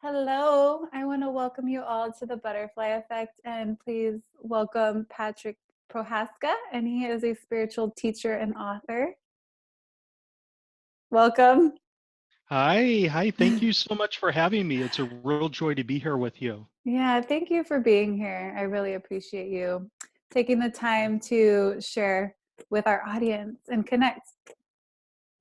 Hello, I want to welcome you all to the Butterfly Effect and please welcome Patrick Prohaska, and he is a spiritual teacher and author. Welcome. Hi. Thank you so much for having me. It's a real joy to be here with you. Yeah, thank you for being here. I really appreciate you taking the time to share with our audience and connect.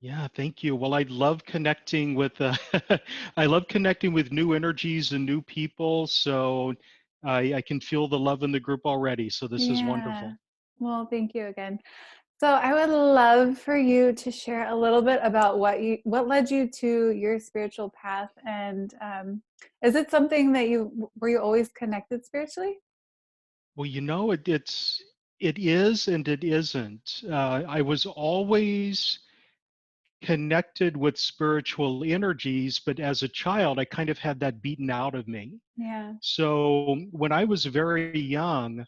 Yeah, thank you. Well, I love connecting with I love connecting with new energies and new people. So I can feel the love in the group already. So this is Yeah. wonderful. Well, thank you again. So I would love for you to share a little bit about what led you to your spiritual path, and is it something that you were you always connected spiritually? Well, it is and it isn't. I was always connected with spiritual energies, but as a child, I kind of had that beaten out of me. Yeah. So when I was very young,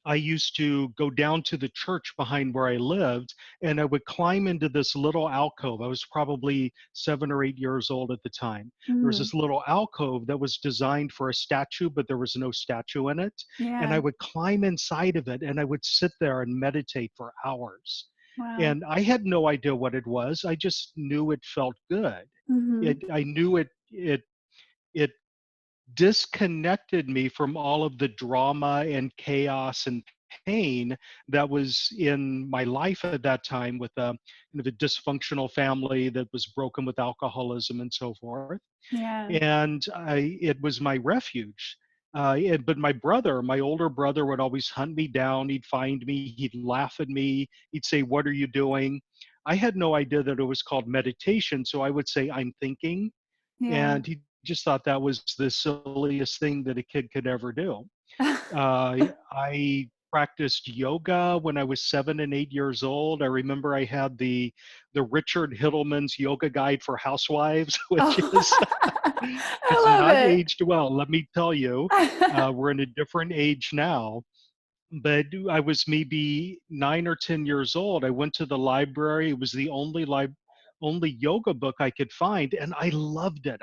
I used to go down to the church behind where I lived, and I would climb into this little alcove. I was probably 7 or 8 years old at the time. There was Mhm. this little alcove that was designed for a statue, but there was no statue in it. And I Yeah. would climb inside of it and I would sit there and meditate for hours. Wow. And I had no idea what it was. I just knew it felt good. Mhm. I knew it disconnected me from all of the drama and chaos and pain that was in my life at that time with a kind of a dysfunctional family that was broken with alcoholism and so forth. Yeah. And it was my refuge. But my older brother, would always hunt me down. He'd find me. He'd laugh at me. He'd say, "What are you doing?" I had no idea that it was called meditation. So I would say, "I'm thinking." Yeah. And he just thought that was the silliest thing that a kid could ever do. I practiced yoga when I was 7 and 8 years old. I remember I had the Richard Hittleman's Yoga Guide for Housewives, which Oh, is I it's love not it. aged well. Let me tell you, we're in a different age now. But I was maybe 9 or 10 years old. I went to the library. It was the only yoga book I could find, and I loved it.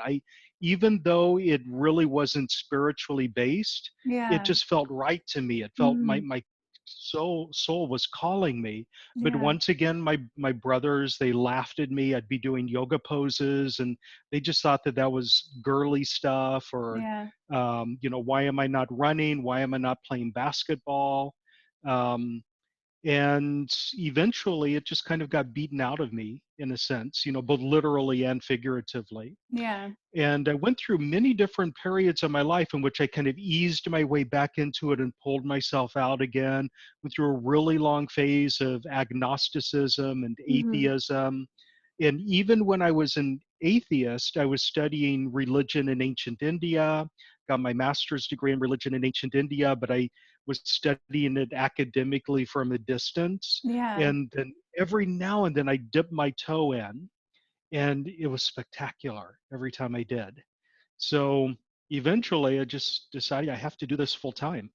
Even though it really wasn't spiritually based, it Yeah. just felt right to me. It felt Mhm. my soul was calling me. But Yeah. once again, my brothers, they laughed at me. I'd be doing yoga poses, and they just thought that that was girly stuff, or Yeah. why am I not running? Why am I not playing basketball? Um, and eventually it just kind of got beaten out of me in a sense, both literally and figuratively. Yeah. And I went through many different periods of my life in which I kind of eased my way back into it and pulled myself out again. Went through a really long phase of agnosticism and Mhm. atheism. And even when I was an atheist, I was studying religion in ancient India, got my master's degree in religion in ancient India, but I was studying it academically from a distance. Yeah. And then every now and then I dipped my toe in, and it was spectacular every time I did. So eventually, I just decided I have to do this full time.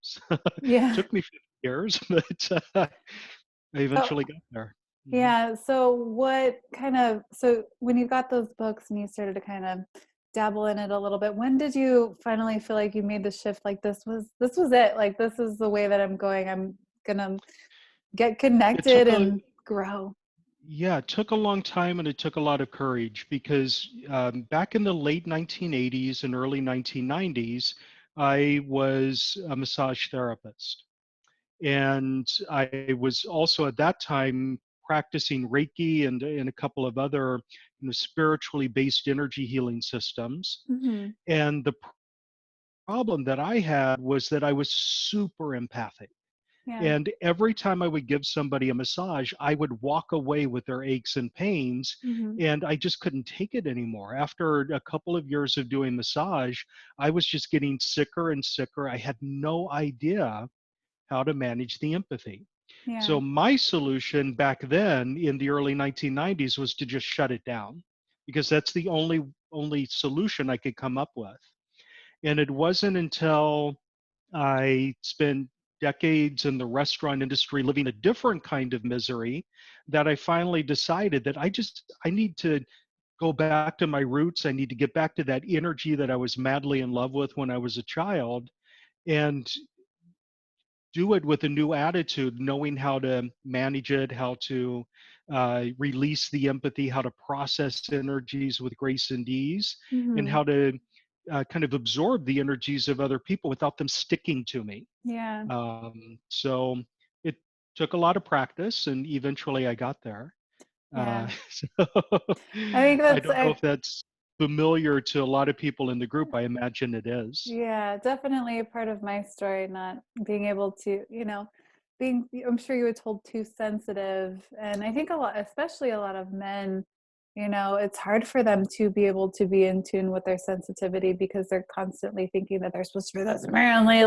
Yeah. Took me 50 years, but I So eventually got there. Mhm. yeah, so when you got those books and you started to kind of dabble in it a little bit, when did you finally feel like you made the shift, like this was it, like this is the way that I'm going, I'm gonna get It connected took a and grow? Yeah, it took a long time and it took a lot of courage because back in the late 1980s and early 1990s, I was a massage therapist. And I was also at that time practicing Reiki and a couple of other spiritually based energy healing systems. Mhm. And the problem that I had was that I was super empathic. Yeah. And every time I would give somebody a massage, I would walk away with their aches and pains. Mhm. And I just couldn't take it anymore. After a couple of years of doing massage, I was just getting sicker and sicker. I had no idea how to manage the empathy. Yeah. So my solution back then in the early 1990s was to just shut it down, because that's the only solution I could come up with. And it wasn't until I spent decades in the restaurant industry living a different kind of misery that I finally decided that I need to go back to my roots. I need to get back to that energy that I was madly in love with when I was a child, and do it with a new attitude, knowing how to manage it, how to release the empathy, how to process energies with grace and ease, and Hmm. how to kind of absorb the energies of other people without them sticking to me. Yeah. So it took a lot of practice, and eventually I got there. Yeah. So I think I that's don't know if that's familiar to a lot of people in the group. I imagine it is. yeah, definitely a part of my story, not being able to, being, I'm sure you were told too sensitive. And I think a lot, especially a lot of men, it's hard for them to be able to be in tune with their sensitivity because they're constantly thinking that they're supposed to be this manly,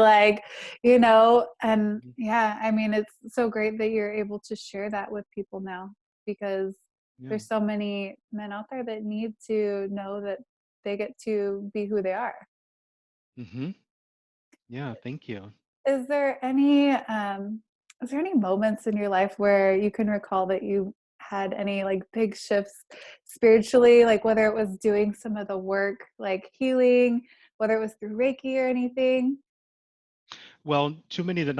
and yeah, I mean, it's so great that you're able to share that with people now because Yeah. there's so many men out there that need to know that they get to be who they are. Hmm. Yeah. Thank you. Is there any is there any moments in your life where you can recall that you had any like big shifts spiritually, like whether it was doing some of the work like healing, whether it was through Reiki or anything? Well, too many that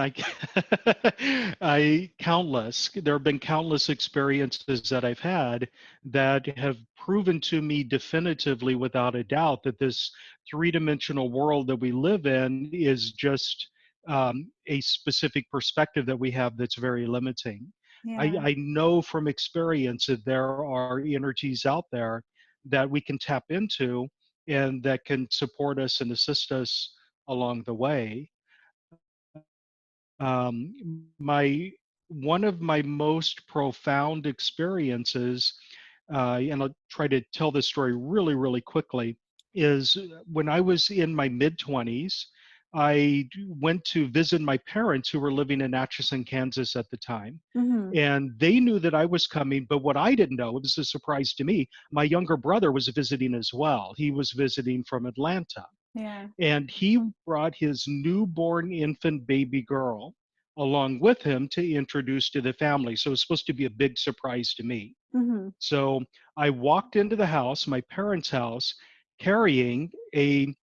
I countless. There have been countless experiences that I've had that have proven to me definitively, without a doubt, that this three-dimensional world that we live in is just a specific perspective that we have that's very limiting. Yeah. I know from experience that there are energies out there that we can tap into and that can support us and assist us along the way. My One of my most profound experiences, and I'll try to tell this story really, really quickly, is when I was in my mid 20s. Went to visit my parents who were living in Atchison, Kansas at the time. Mhm. And they knew that I was coming, but what I didn't know, it was a surprise to me, my younger brother was visiting as well. He was visiting from Atlanta, Yeah. and he brought his newborn infant baby girl along with him to introduce to the family. So it was supposed to be a big surprise to me. Mhm. So I walked into the house, my parents' house, carrying a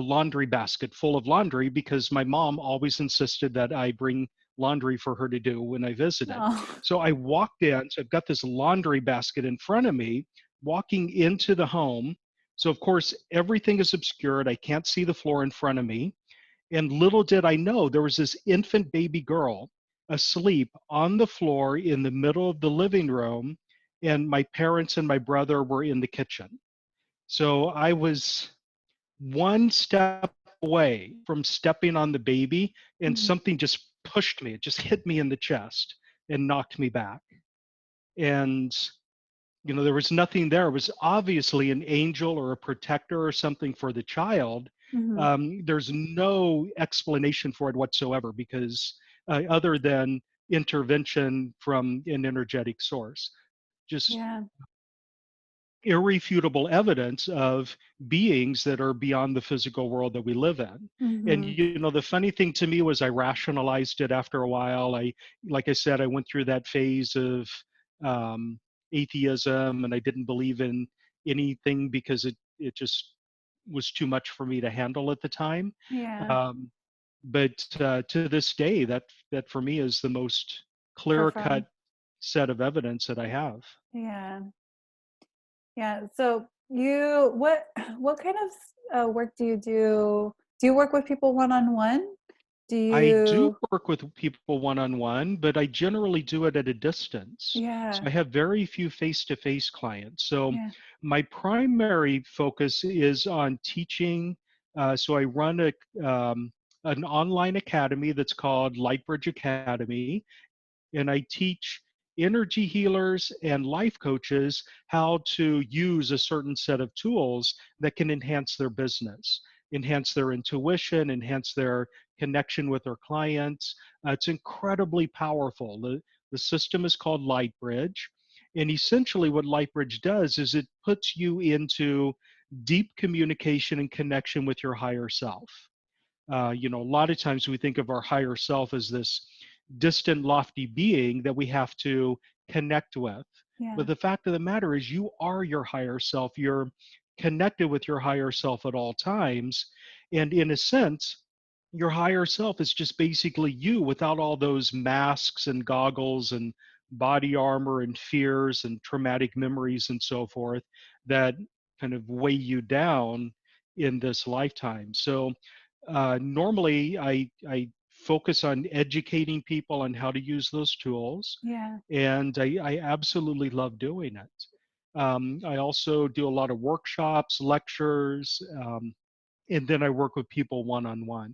laundry basket full of laundry because my mom always insisted that I bring laundry for her to do when I visited. Oh. So I walked in, so I've got this laundry basket in front of me, walking into the home. So, of course, everything is obscured. I can't see the floor in front of me. And little did I know, there was this infant baby girl asleep on the floor in the middle of the living room, and my parents and my brother were in the kitchen. So I was one step away from stepping on the baby, and Mhm. something just pushed me. It just hit me in the chest and knocked me back. And there was nothing there. It was obviously an angel or a protector or something for the child. Mhm. There's no explanation for it whatsoever because other than intervention from an energetic source, just Yeah. irrefutable evidence of beings that are beyond the physical world that we live in. And Mhm. the funny thing to me was I rationalized it after a while. Like I said, I went through that phase of um, atheism, and I didn't believe in anything because it just was too much for me to handle at the time. Yeah. Um, but to this day, that for me is the most clear Profound. cut set of evidence that I have. Yeah. Yeah. So what kind of work do you do? Do you work with people one on one? Do I do you? work with people one on one, but I generally do it at a distance. So Yeah. I have very few face to face clients. So Yeah. my primary focus is on teaching. So I run an online academy that's called Lightbridge Academy, and I teach energy healers and life coaches how to use a certain set of tools that can enhance their business, enhance their intuition, enhance their connection with their clients. It's incredibly powerful. The system is called Lightbridge. And essentially, what Lightbridge does is it puts you into deep communication and connection with your higher self. A lot of times we think of our higher self as this distant, lofty being that we have to connect with. Yeah. But the fact of the matter is, you are your higher self. You're connected with your higher self at all times. And in a sense, your higher self is just basically you without all those masks and goggles and body armor and fears and traumatic memories and so forth that kind of weigh you down in this lifetime. So normally I focus on educating people on how to use those tools, Yeah. and I absolutely love doing it. I also do a lot of workshops, lectures, and then I work with people one on one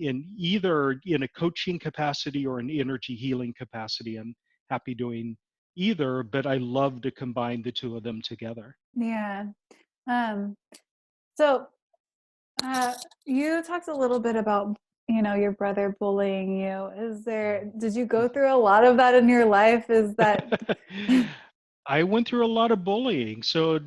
in either in a coaching capacity or an energy healing capacity. I'm happy doing either, but I love to combine the two of them together. Yeah. Um, so uh, you talked a little bit about, your brother bullying you. Did you go through a lot of that in your life? Is that, I went through a lot of bullying. So,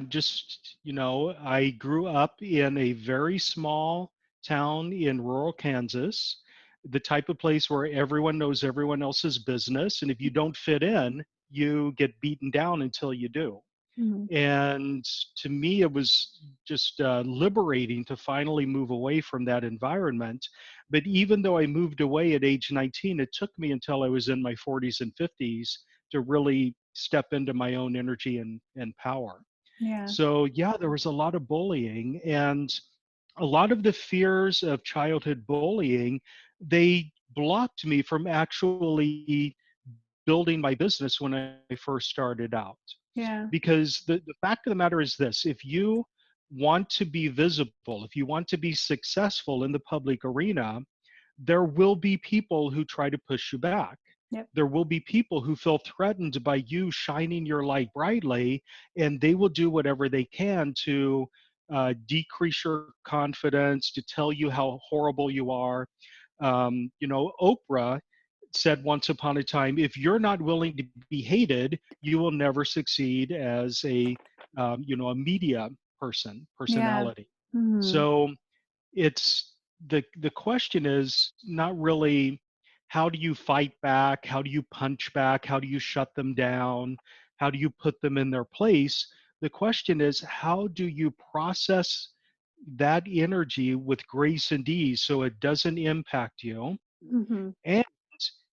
just, I grew up in a very small town in rural Kansas, the type of place where everyone knows everyone else's business. And if you don't fit in, you get beaten down until you do. Mhm. And to me, it was just liberating to finally move away from that environment. But even though I moved away at age 19, it took me until I was in my 40s and 50s to really step into my own energy and power. Yeah. So, yeah, there was a lot of bullying, and a lot of the fears of childhood bullying, they blocked me from actually building my business when I first started out. Yeah. Because the fact of the matter is this: if you want to be visible, if you want to be successful in the public arena, there will be people who try to push you back. Yep. There will be people who feel threatened by you shining your light brightly, and they will do whatever they can to decrease your confidence, to tell you how horrible you are. Oprah said once upon a time, if you're not willing to be hated, you will never succeed as a media Yeah. personality. Mhm. So it's the question is not really how do you fight back, how do you punch back, how do you shut them down, how do you put them in their place. The question is, how do you process that energy with grace and ease so it doesn't impact you, Mhm. and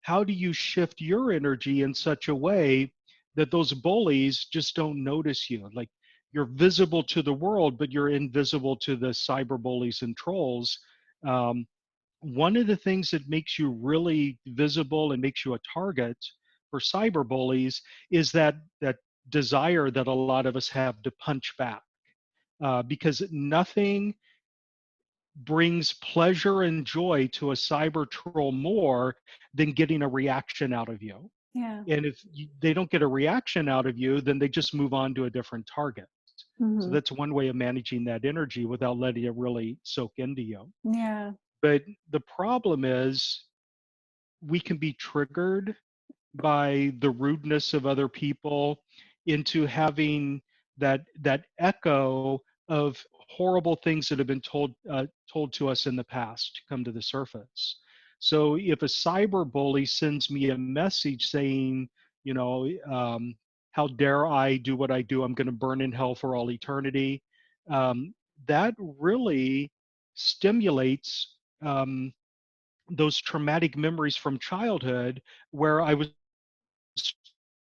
how do you shift your energy in such a way that those bullies just don't notice you? Like, you're visible to the world, but you're invisible to the cyber bullies and trolls. Um, One of the things that makes you really visible and makes you a target for cyber bullies is that desire that a lot of us have to punch back, because nothing brings pleasure and joy to a cyber troll more than getting a reaction out of you. Yeah. And if they don't get a reaction out of you, then they just move on to a different target. So Mhm. that's one way of managing that energy without letting it really soak into you. Yeah. But the problem is, we can be triggered by the rudeness of other people into having that echo of horrible things that have been told to us in the past come to the surface. So if a cyber bully sends me a message saying, you know, um, how dare I do what I do? I'm going to burn in hell for all eternity. That really stimulates those traumatic memories from childhood where I was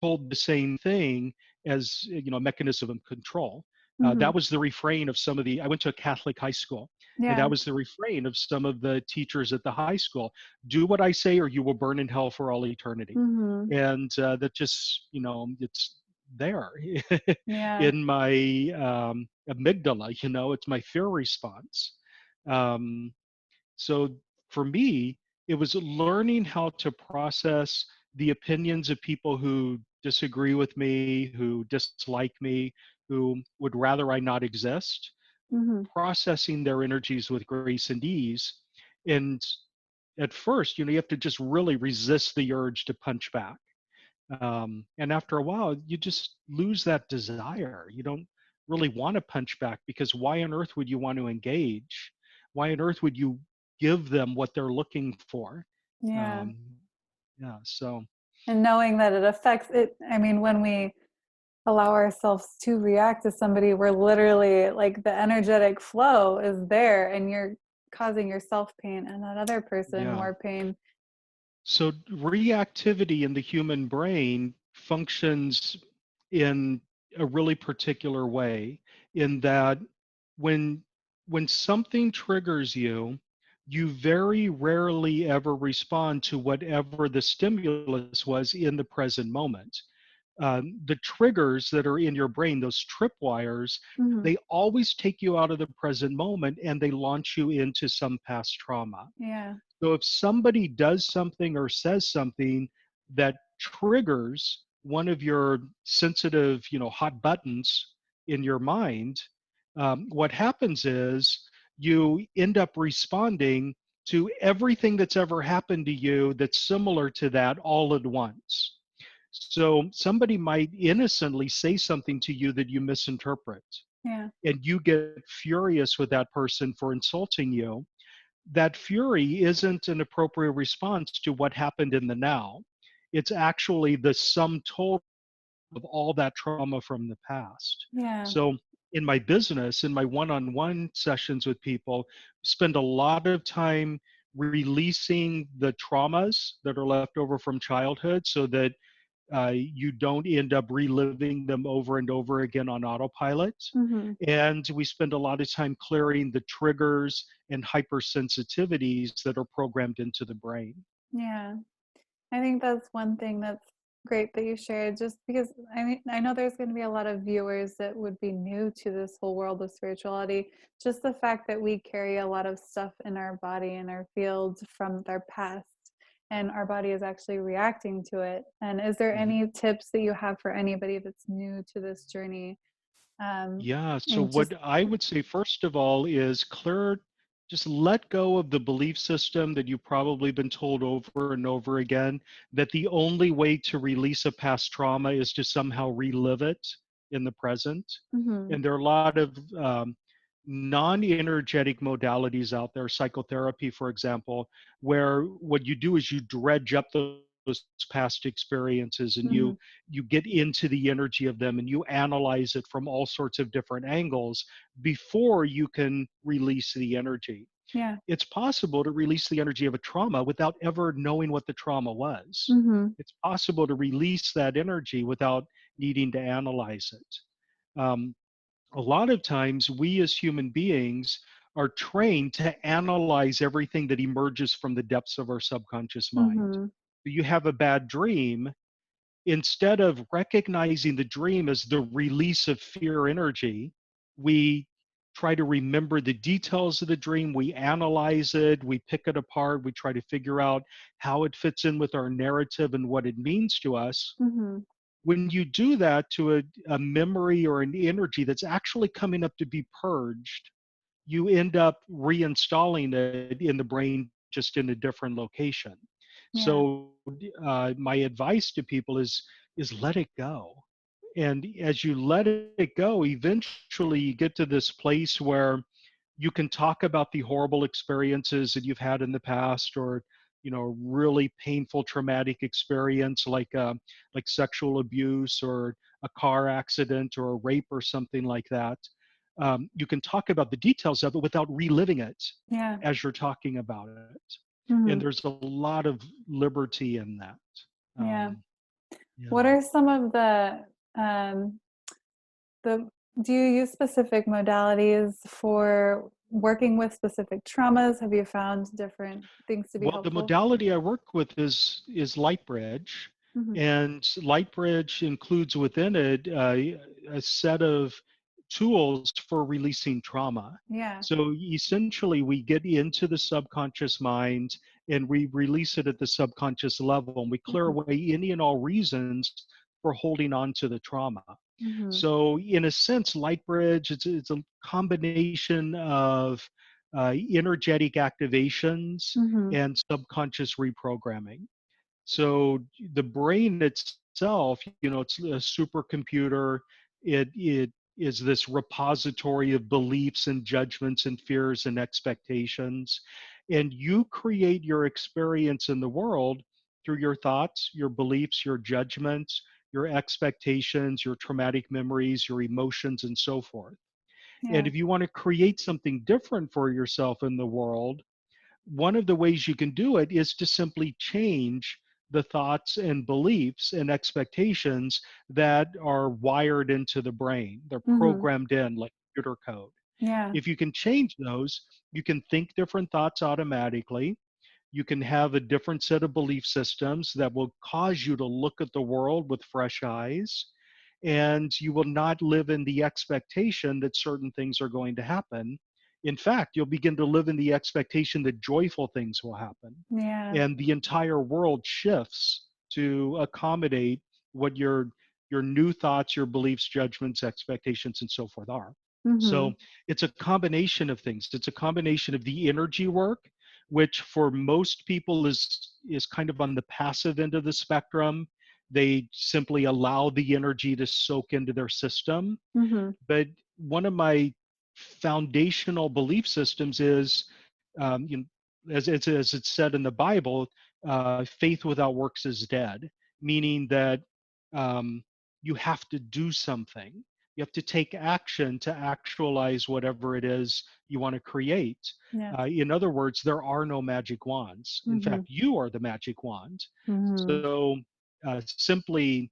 told the same thing as a mechanism of control. That Mhm. was the refrain of some of the. I went to a Catholic high school, and Yeah. that was the refrain of some of the teachers at the high school: "Do what I say, or you will burn in hell for all eternity." Mhm. And that just, it's there Yeah. in my amygdala. It's my fear response. Um, so for me, it was learning how to process the opinions of people who disagree with me, who dislike me, who would rather I not exist, Mhm. processing their energies with grace and ease. And at first, you have to just really resist the urge to punch back. And after a while, you just lose that desire. You don't really want to punch back, because why on earth would you want to engage? Why on earth would you give them what they're looking for? Yeah. Um, yeah. So. And knowing that it affects it, I mean, when we allow ourselves to react to somebody, we're literally like the energetic flow is there and you're causing yourself pain and that other person Yeah. more pain. So reactivity in the human brain functions in a really particular way in that when when something triggers you, you very rarely ever respond to whatever the stimulus was in the present moment. The triggers that are in your brain, those tripwires, Mhm. they always take you out of the present moment and they launch you into some past trauma. Yeah. So if somebody does something or says something that triggers one of your sensitive, hot buttons in your mind, what happens is you end up responding to everything that's ever happened to you that's similar to that all at once. So somebody might innocently say something to you that you misinterpret, Yeah. and you get furious with that person for insulting you. That fury isn't an appropriate response to what happened in the now. It's actually the sum total of all that trauma from the past. Yeah. So, in my business, in my one on one sessions with people, spend a lot of time releasing the traumas that are left over from childhood so that you don't end up reliving them over and over again on autopilot. Mhm. And we spend a lot of time clearing the triggers and hypersensitivities that are programmed into the brain. Yeah. I think that's one thing that's great that you shared, just because I mean, I know there's going to be a lot of viewers that would be new to this whole world of spirituality. Just the fact that we carry a lot of stuff in our body and our fields from their past, and our body is actually reacting to it. And is there Mhm. any tips that you have for anybody that's new to this journey? Um, Yeah. So, and just, what I would say, first of all, is just let go of the belief system that you've probably been told over and over again that the only way to release a past trauma is to somehow relive it in the present. mhm, And there are a lot of non energetic modalities out there, psychotherapy, for example, where what you do is you dredge up those past experiences and you mhm, you get into the energy of them and you analyze it from all sorts of different angles before you can release the energy. yeah, It's possible to release the energy of a trauma without ever knowing what the trauma was. mhm, It's possible to release that energy without needing to analyze it. A lot of times, we as human beings are trained to analyze everything that emerges from the depths of our subconscious mind. mhm, You have a bad dream, instead of recognizing the dream as the release of fear energy, we try to remember the details of the dream. We analyze it, we pick it apart, we try to figure out how it fits in with our narrative and what it means to us. mhm, When you do that to a memory or an energy that's actually coming up to be purged, you end up reinstalling it in the brain just in a different location. yeah, So my advice to people is let it go. And as you let it go, eventually you get to this place where you can talk about the horrible experiences that you've had in the past, or really painful traumatic experience like sexual abuse or a car accident or a rape or something like that. You can talk about the details of it without reliving it yeah, as you're talking about it, and mhm, there's a lot of liberty in that. yeah. Yeah. What are some of um, the do you use specific modalities for working with specific traumas? Have you found different things to be Well, the helpful? modality I work with is Lightbridge, Mhm. and Lightbridge includes within it a set of tools for releasing trauma. Yeah. So essentially, we get into the subconscious mind and we release it at the subconscious level, and we clear Mhm. away any and all reasons for holding on to the trauma. Mhm. So, in a sense, Lightbridge, it's a combination of energetic activations Mhm. and subconscious reprogramming. So the brain itself, it's a supercomputer. It is this repository of beliefs and judgments and fears and expectations. And you create your experience in the world through your thoughts, your beliefs, your judgments, your expectations, your traumatic memories, your emotions, and so forth. And Yeah. if you want to create something different for yourself in the world, one of the ways you can do it is to simply change the thoughts and beliefs and expectations that are wired into the brain. They're Mhm. programmed in like computer code. Yeah. If you can change those, you can think different thoughts automatically. You can have a different set of belief systems that will cause you to look at the world with fresh eyes. And you will not live in the expectation that certain things are going to happen. In fact, you'll begin to live in the expectation that joyful things will happen. Yeah. And the entire world shifts to accommodate what your new thoughts, your beliefs, judgments, expectations, and so forth are. So Mhm. it's a combination of things. It's a combination of the energy work, which for most people is kind of on the passive end of the spectrum. They simply allow the energy to soak into their system. Mhm. But one of my foundational belief systems is, you know, as it's said in the Bible, faith without works is dead, meaning that um, you have to do something. You have to take action to actualize whatever it is you want to create. Yeah. In other words, there are no magic wands. In Mhm. fact, you are the magic wand. Mhm. So simply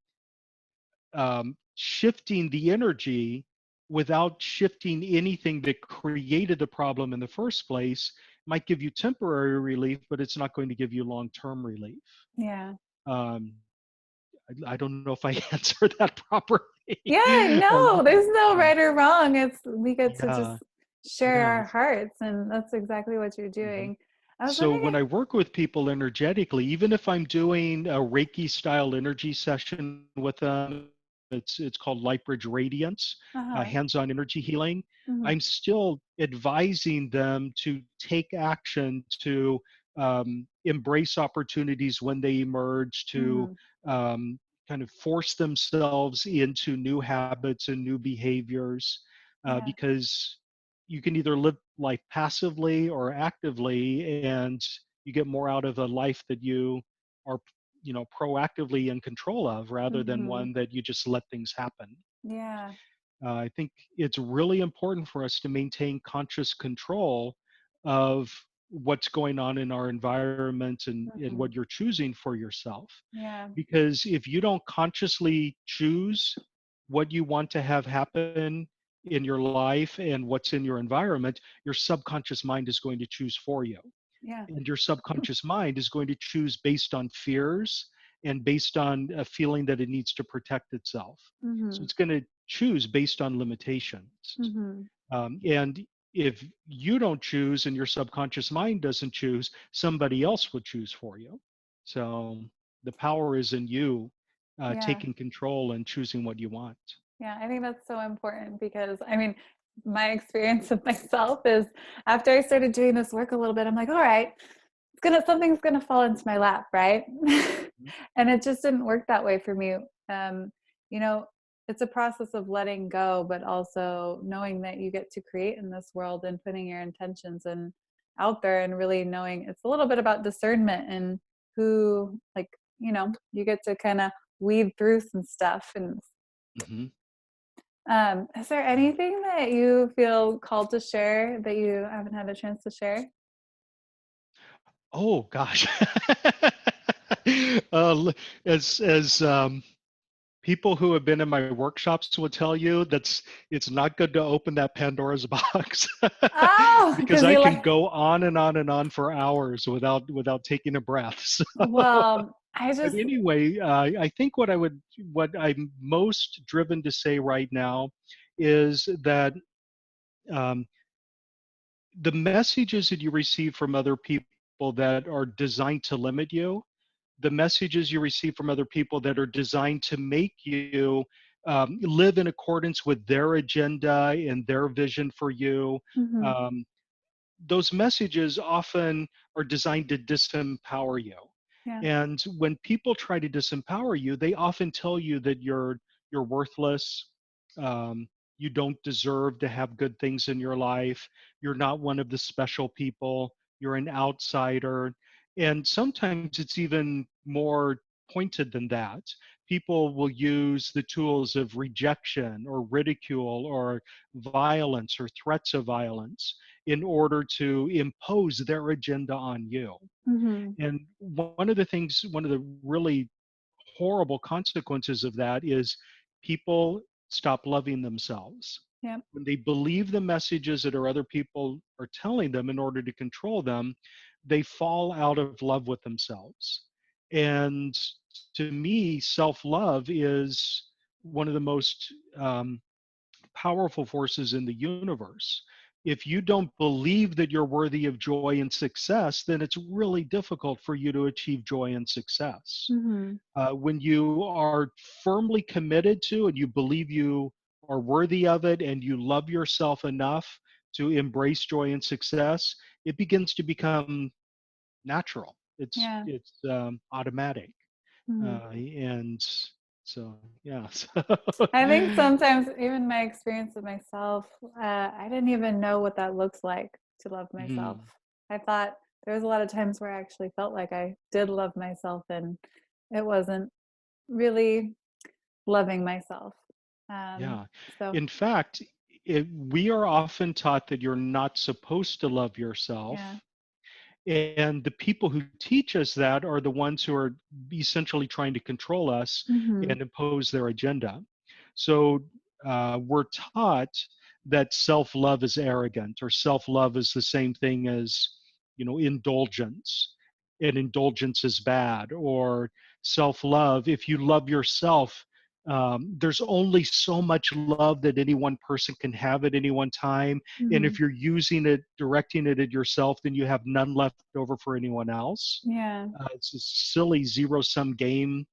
shifting the energy without shifting anything that created the problem in the first place might give you temporary relief, but it's not going to give you long term relief. Yeah. Um, I don't know if I answered that properly. Yeah, Um, no, there's no yeah, right or wrong. It's we get to yeah, just share yeah. our hearts, and that's exactly what you're Mhm. doing. I was So wondering when if I work with people energetically, even if I'm doing a Reiki style energy session with them, it's called Lightbridge Radiance, uh-huh. hands-on energy healing. Mhm. I'm still advising them to take action to embrace opportunities when they emerge, to Mhm. um, kind of force themselves into new habits and new behaviors, Yeah. because you can either live life passively or actively, and you get more out of a life that you are, proactively in control of, rather than Mhm. one that you just let things happen. Yeah. I think it's really important for us to maintain conscious control of what's going on in our environment, and Mhm. what you're choosing for yourself. Yeah. Because if you don't consciously choose what you want to have happen in your life and what's in your environment, your subconscious mind is going to choose for you. Yeah. And your subconscious mind is going to choose based on fears and based on a feeling that it needs to protect itself. So Mhm. it's going to choose based on limitations. Mhm. And if you don't choose and your subconscious mind doesn't choose, somebody else would choose for you. So the power is in you, Yeah. taking control and choosing what you want. Yeah, I think that's so important because I mean, my experience with myself is after I started doing this work a little bit, I'm like, all right, something's gonna fall into my lap, right? And it just didn't work that way for me. Um, you know, it's a process of letting go, but also knowing that you get to create in this world and putting your intentions and out there and really knowing it's a little bit about discernment and who like, you get to kind of weed through some stuff and Mhm. is there anything that you feel called to share that you haven't had a chance to share? Oh gosh. uh, as people who have been in my workshops will tell you, it's not good to open that Pandora's box. Oh, Because because I you can like, go on and on and on for hours without taking a breath. So, well, I but just, anyway, I think what I'm most driven to say right now is that um, the messages that you receive from other people that are designed to limit you, the messages you receive from other people that are designed to make you live in accordance with their agenda and their vision for you. mhm, Um, those messages often are designed to disempower you. yeah, And when people try to disempower you, they often tell you that you're worthless. Um, you don't deserve to have good things in your life. You're not one of the special people. You're an outsider. And sometimes it's even more pointed than that. People will use the tools of rejection or ridicule or violence or threats of violence in order to impose their agenda on you. Mhm. And one of the really horrible consequences of that is people stop loving themselves. Yep. When they believe the messages that other people are telling them in order to control them, they fall out of love with themselves. And to me, self love is one of the most powerful forces in the universe. If you don't believe that you're worthy of joy and success, then it's really difficult for you to achieve joy and success. Mhm. When you are firmly committed to and you believe you are worthy of it and you love yourself enough to embrace joy and success, it begins to become natural. Yeah. It's automatic, Mhm. and so yeah. I think sometimes even my experience with myself, I didn't even know what that looks like to love myself. Mhm. I thought there was a lot of times where I actually felt like I did love myself and it wasn't really loving myself. Um, Yeah. so In fact, we are often taught that you're not supposed to love yeah. yourself. And the people who teach us that are the ones who are essentially trying to control us Mhm. and impose their agenda. So we're taught that self love is arrogant, or self love is the same thing as, indulgence, and indulgence is bad, or self love. If you love yourself, there's only so much love that any one person can have at any one time. And Mhm. if you're using it, directing it at yourself, then you have none left over for anyone else. Yeah. It's a silly zero sum game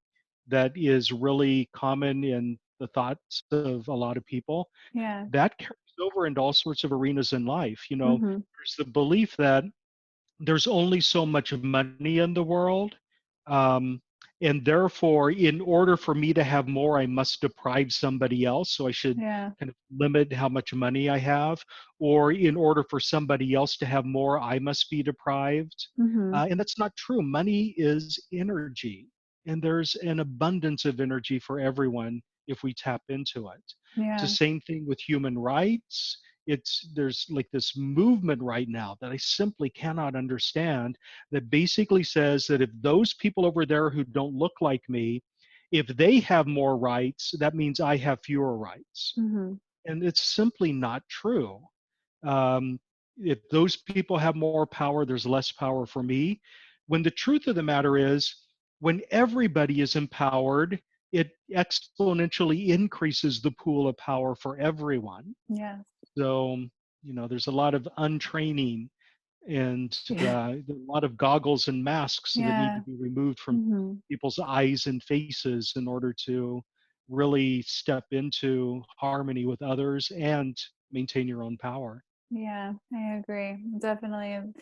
that is really common in the thoughts of a lot of people. Yeah. That carries over into all sorts of arenas in life. Mhm. There's the belief that there's only so much money in the world. Um, and therefore, in order for me to have more, I must deprive somebody else. So I should Yeah. kind of limit how much money I have. Or in order for somebody else to have more, I must be deprived. Mhm. And that's not true. Money is energy, and there's an abundance of energy for everyone if we tap into it. It's the Yeah. same thing with human rights. There's like this movement right now that I simply cannot understand, that basically says that if those people over there who don't look like me, if they have more rights, that means I have fewer rights. Mhm. And it's simply not true. um, if those people have more power, there's less power for me. When the truth of the matter is, when everybody is empowered, it exponentially increases the pool of power for everyone. Yes. So, there's a lot of untraining, and Yeah. a lot of goggles and masks that need to Yeah. be removed from Mhm. people's eyes and faces in order to really step into harmony with others and maintain your own power. Yeah, I agree. Definitely.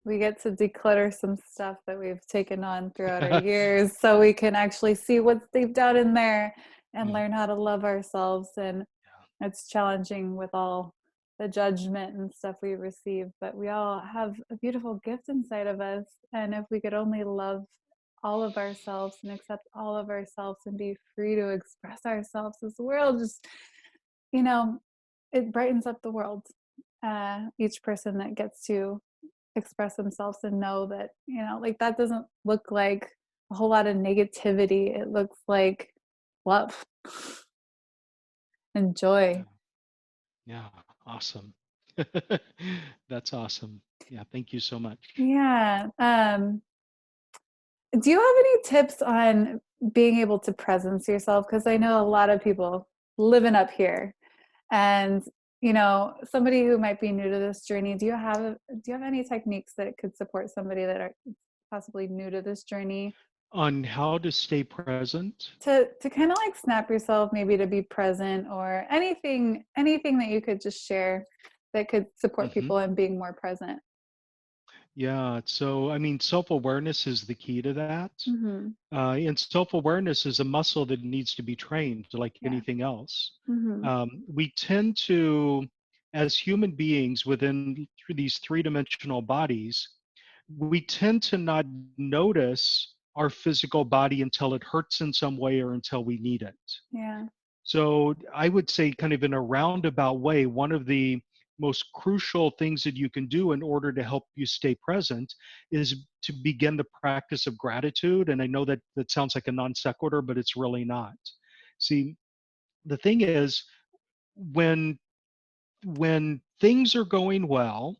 We get to declutter some stuff that we've taken on throughout our years so we can actually see what's deep down in there and Yeah. learn how to love ourselves. And it's challenging with all the judgment and stuff we receive, but we all have a beautiful gift inside of us. And if we could only love all of ourselves and accept all of ourselves and be free to express ourselves, as the world just, you know, it brightens up the world. Each person that gets to express themselves and know that, like that doesn't look like a whole lot of negativity. It looks like love and Yeah. joy. Yeah. Awesome. That's awesome. Yeah. Thank you so much. Yeah. Do you have any tips on being able to presence yourself? Because I know a lot of people living up here, and somebody who might be new to this journey. Do you have any techniques that could support somebody that are possibly new to this journey On how to stay present. to kind of like snap yourself, maybe to be present, or anything that you could just share that could support Hmm. people in being more present? Yeah. So, I mean, self awareness is the key to that. Mhm. And self awareness is a muscle that needs to be trained like Yeah. anything else. Mhm. We tend to, as human beings within these three-dimensional bodies, we tend to not notice our physical body until it hurts in some way or until we need it. Yeah. So I would say, kind of in a roundabout way, one of the most crucial things that you can do in order to help you stay present is to begin the practice of gratitude. And I know that that sounds like a non sequitur, but it's really not. See, the thing is, when things are going well,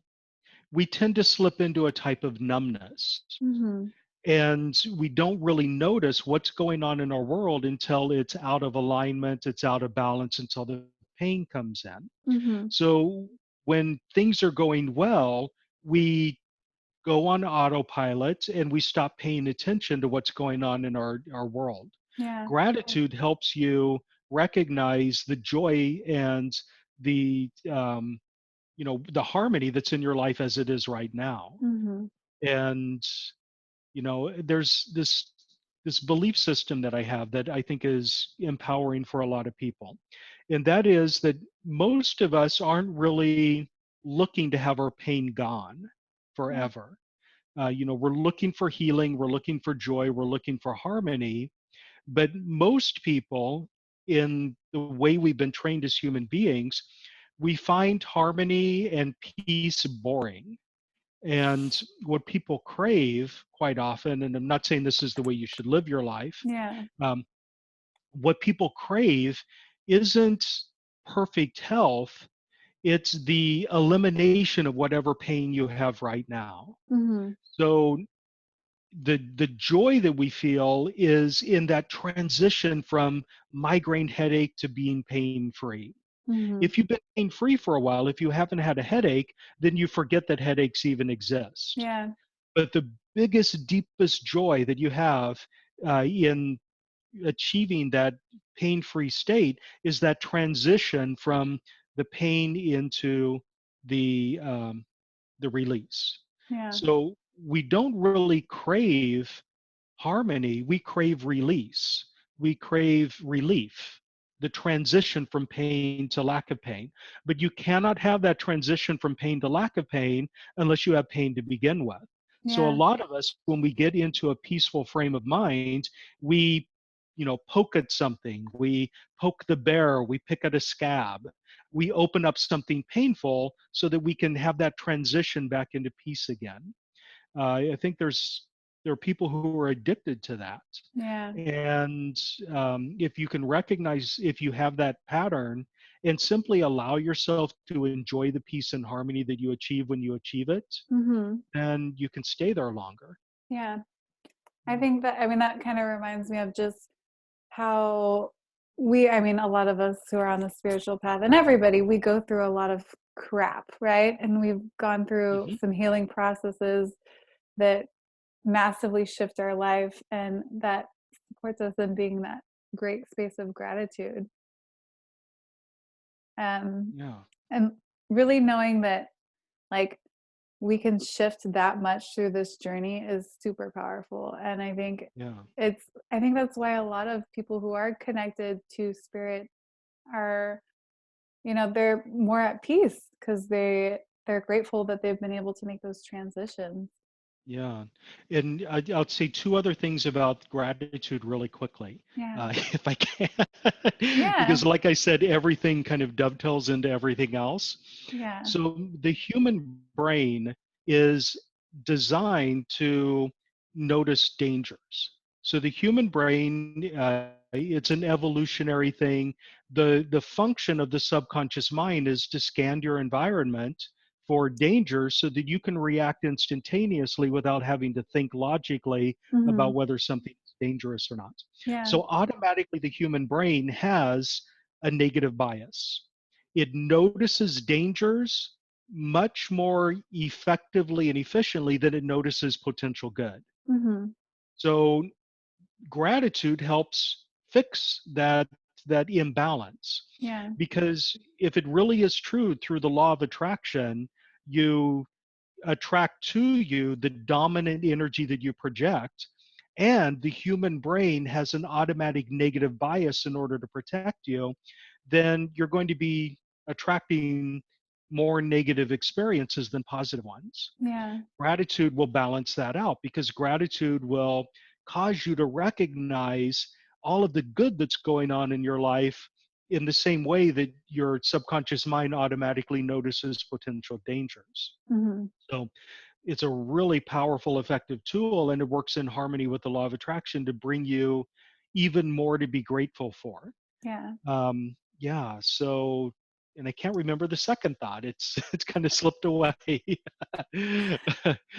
we tend to slip into a type of numbness, Mhm. and we don't really notice what's going on in our world until it's out of alignment, it's out of balance, until the pain comes in. Mhm. So when things are going well, we go on autopilot and we stop paying attention to what's going on in our world. Yeah. Gratitude helps you recognize the joy and the the harmony that's in your life as it is right now. Mhm. And there's this belief system that I have that I think is empowering for a lot of people, and that is that most of us aren't really looking to have our pain gone Yeah. forever. We're looking for healing, we're looking for joy, we're looking for harmony, but most people, in the way we've been trained as human beings, we find harmony and peace boring. And what people crave quite often, and I'm not saying this is the way you should live your life, Yeah. um, what people crave isn't perfect health, it's the elimination of whatever pain you have right now. Mhm. So the joy that we feel is in that transition from migraine headache to being pain free. Mhm. If you've been pain free for a while, if you haven't had a headache, then you forget that headaches even exist. Yeah. But the biggest, deepest joy that you have in achieving that pain free state is that transition from the pain into the the release. Yeah. So we don't really crave harmony, we crave release. We crave relief, the transition from pain to lack of pain. But you cannot have that transition from pain to lack of pain unless you have pain to begin with. So a Yeah. lot of us, when we get into a peaceful frame of mind, we poke at something, we poke the bear, we pick at a scab, we open up something painful so that we can have that transition back into peace again. I think there are people who are addicted to that, Yeah. and if you can recognize if you have that pattern and simply allow yourself to enjoy the peace and harmony that you achieve when you achieve it, Mhm. then you can stay there longer. Yeah. I Yeah. think that, I mean, that kind of reminds me of just how I mean, a lot of us who are on the spiritual path, and everybody, we go through a lot of crap, right? And we've gone through Hmm. some healing processes that massively shift our life, and that supports us in being that great space of gratitude. Um, Yeah. and really knowing that, like, we can shift that much through this journey is super powerful. And Yeah. I think that's why a lot of people who are connected to spirit are, they're more at peace because they're grateful that they've been able to make those transitions. Yeah, and I'll say two other things about gratitude really quickly, Yeah. if I can, Yeah. because, like I said, everything kind of dovetails into everything else. Yeah. So the human brain is designed to notice dangers. So the human brain, it's an evolutionary thing. The function of the subconscious mind is to scan your environment for danger so that you can react instantaneously without having to think logically Hmm. about whether something is dangerous or not. Yeah. So automatically the human brain has a negative bias. It notices dangers much more effectively and efficiently than it notices potential good. Hmm. So gratitude helps fix that imbalance, Yeah. because if it really is true through the law of attraction, you attract to you the dominant energy that you project, and the human brain has an automatic negative bias in order to protect you, then you're going to be attracting more negative experiences than positive ones. Yeah. Gratitude will balance that out because gratitude will cause you to recognize all of the good that's going on in your life in the same way that your subconscious mind automatically notices potential dangers. Hmm. So it's a really powerful, effective tool, and it works in harmony with the law of attraction to bring you even more to be grateful for. Yeah. Yeah. So, and I can't remember the second thought. It's it's kind of slipped away.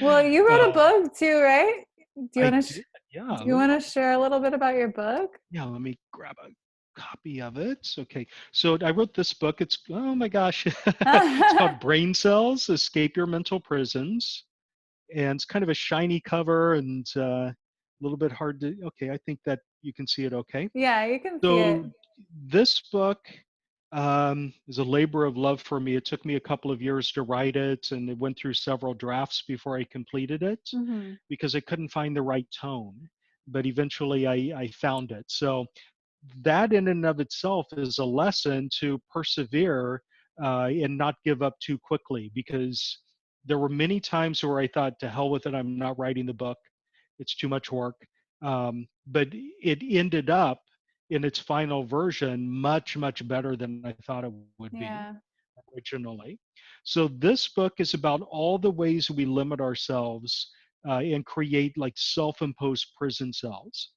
Well, you wrote a uh, book too, right? I did. Do Yeah. you want to share a little bit about your book? Yeah. Let me grab a copy of it. Okay. So I wrote this book. It's, oh my gosh, it's called Brain Cells Escape Your Mental Prisons. And it's kind of a shiny cover and a little bit hard to. Okay. I think that you can see it okay. Yeah, you can see it. So this book is a labor of love for me. It took me a couple of years to write it, and it went through several drafts before I completed it Hmm. because I couldn't find the right tone. But eventually, I found it. So that in and of itself is a lesson to persevere and not give up too quickly, because there were many times where I thought, to hell with it, I'm not writing the book. It's too much work. But it ended up in its final version much, much better than I thought it would be Yeah. originally. So this book is about all the ways we limit ourselves and create like self-imposed prison cells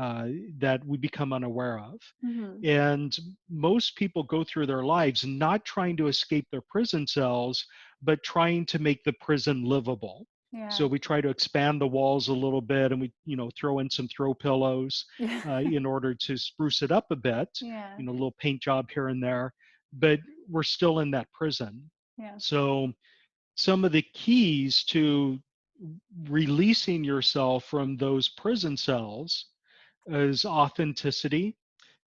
uh, that we become unaware of. Hmm. And most people go through their lives not trying to escape their prison cells, but trying to make the prison livable. So Yeah. we try to expand the walls a little bit, and we, throw in some throw pillows in order to spruce it up a bit, Yeah. a little paint job here and there, but we're still in that prison. Yeah. So some of the keys to releasing yourself from those prison cells is authenticity.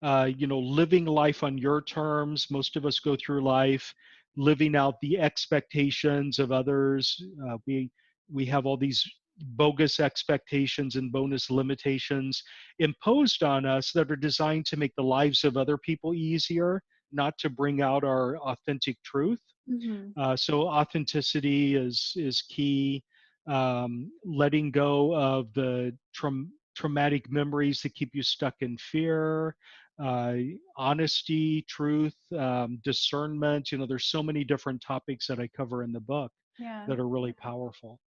Living life on your terms. Most of us go through life living out the expectations of others. We have all these bogus expectations and bonus limitations imposed on us that are designed to make the lives of other people easier, not to bring out our authentic truth. Hmm. So authenticity is key. Letting go of the traumatic memories that keep you stuck in fear. Uh, Honesty, truth, discernment. There's so many different topics that I cover in the book Yeah. that are really powerful.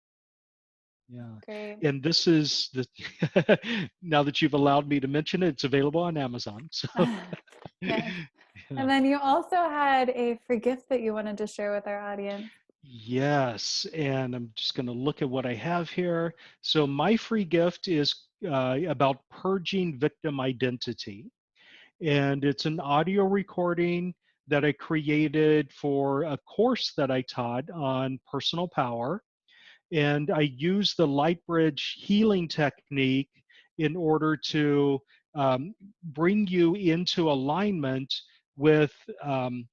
Yeah, Great. and this is the now that you've allowed me to mention it, it's available on Amazon. So Yes. yeah. And then you also had a free gift that you wanted to share with our audience. Yes, and I'm just going to look at what I have here. So my free gift is about purging victim identity, and it's an audio recording that I created for a course that I taught on personal power, and I use the light bridge healing technique in order to bring you into alignment with um,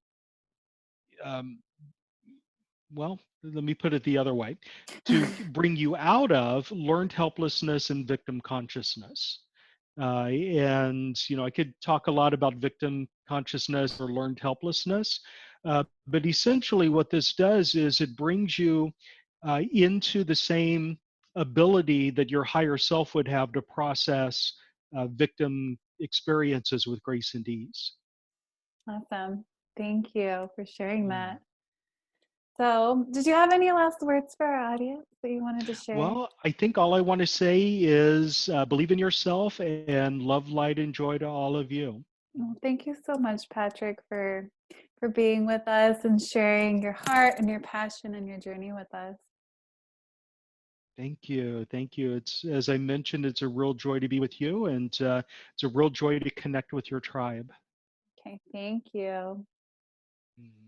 um, well, let me put it the other way, to bring you out of learned helplessness and victim consciousness. And, I could talk a lot about victim consciousness or learned helplessness. But essentially, what this does is it brings you into the same ability that your higher self would have to process victim experiences with grace and ease. Awesome. Thank you for sharing Yeah. that. So, did you have any last words for our audience that you wanted to share? Well, I think all I want to say is believe in yourself and love, light, and joy to all of you. Well, thank you so much, Patrick, for being with us and sharing your heart and your passion and your journey with us. Thank you. Thank you. It's, as I mentioned, it's a real joy to be with you, and it's a real joy to connect with your tribe. Okay, thank you. Mm.